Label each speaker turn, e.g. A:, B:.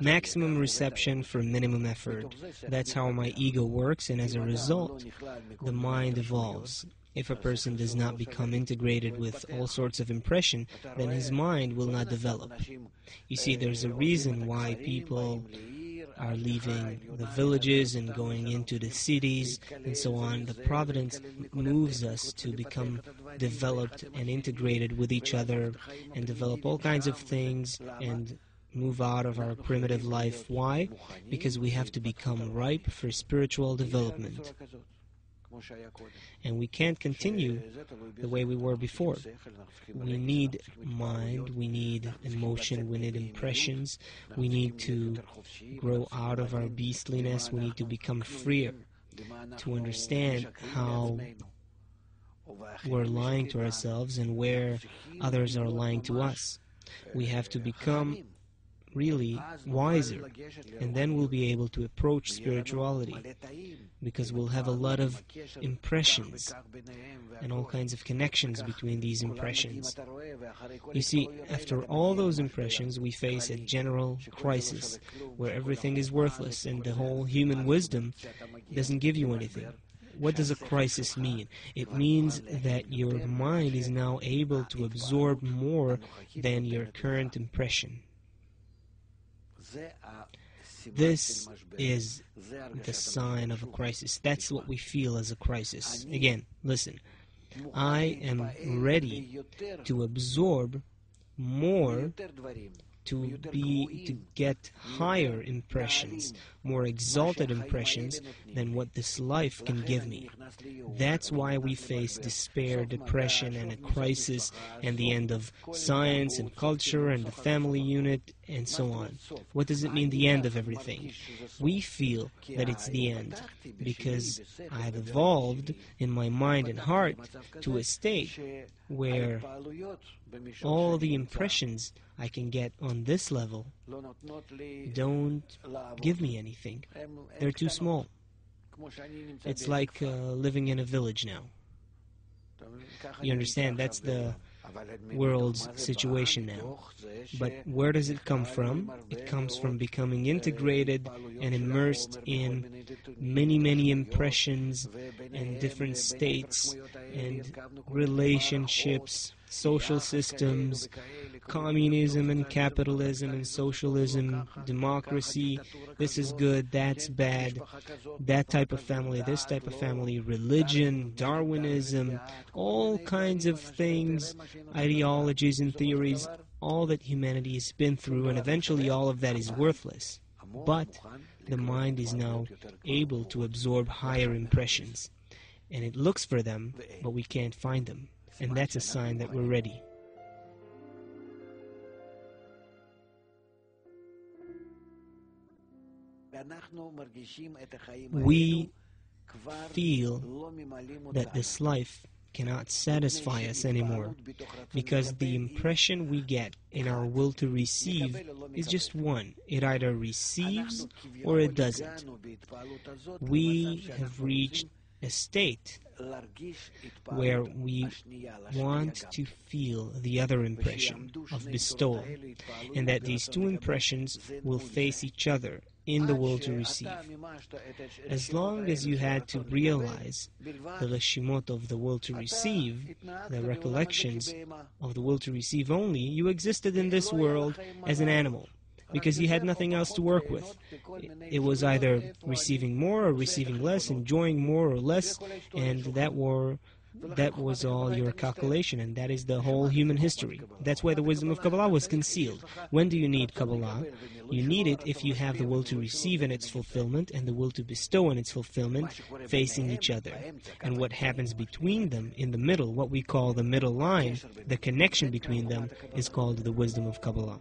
A: Maximum reception for minimum effort. That's how my ego works, and as a result, the mind evolves. If a person does not become integrated with all sorts of impression, then his mind will not develop. You see, there's a reason why people are leaving the villages and going into the cities and so on. The providence moves us to become developed and integrated with each other and develop all kinds of things and move out of our primitive life. Why? Because we have to become ripe for spiritual development. And we can't continue the way we were before. We need mind, we need emotion, we need impressions, we need to grow out of our beastliness, we need to become freer, to understand how we're lying to ourselves and where others are lying to us. We have to become really wiser, and then we'll be able to approach spirituality, because we'll have a lot of impressions and all kinds of connections between these impressions. You see, after all those impressions, we face a general crisis where everything is worthless and the whole human wisdom doesn't give you anything. What does a crisis mean? It means that your mind is now able to absorb more than your current impression. This is the sign of a crisis. That's what we feel as a crisis. Again, listen. I am ready to absorb more, to get higher impressions, more exalted impressions than what this life can give me. That's why we face despair, depression, and a crisis, and the end of science and culture and the family unit and so on. What does it mean, the end of everything? We feel that it's the end because I've evolved in my mind and heart to a state where all the impressions I can get on this level don't give me anything. They're too small. It's like living in a village now. You understand? That's the world's situation now. But where does it come from? It comes from becoming integrated and immersed in many, many impressions and different states and relationships, social systems, communism and capitalism and socialism, democracy, this is good, that's bad, that type of family, this type of family, religion, Darwinism, all kinds of things, ideologies and theories, all that humanity has been through, and eventually all of that is worthless. But the mind is now able to absorb higher impressions, and it looks for them, but we can't find them. And that's a sign that we're ready. We feel that this life cannot satisfy us anymore because the impression we get in our will to receive is just one. It either receives or it doesn't. We have reached a state where we want to feel the other impression of bestowal, and that these two impressions will face each other in the will to receive. As long as you had to realize the leshimot of the will to receive, the recollections of the will to receive only, you existed in this world as an animal, because you had nothing else to work with. It was either receiving more or receiving less, enjoying more or less, and that was all your calculation, and that is the whole human history. That's why the wisdom of Kabbalah was concealed. When do you need Kabbalah? You need it if you have the will to receive and its fulfillment, and the will to bestow and its fulfillment facing each other. And what happens between them, in the middle, what we call the middle line, the connection between them, is called the wisdom of Kabbalah.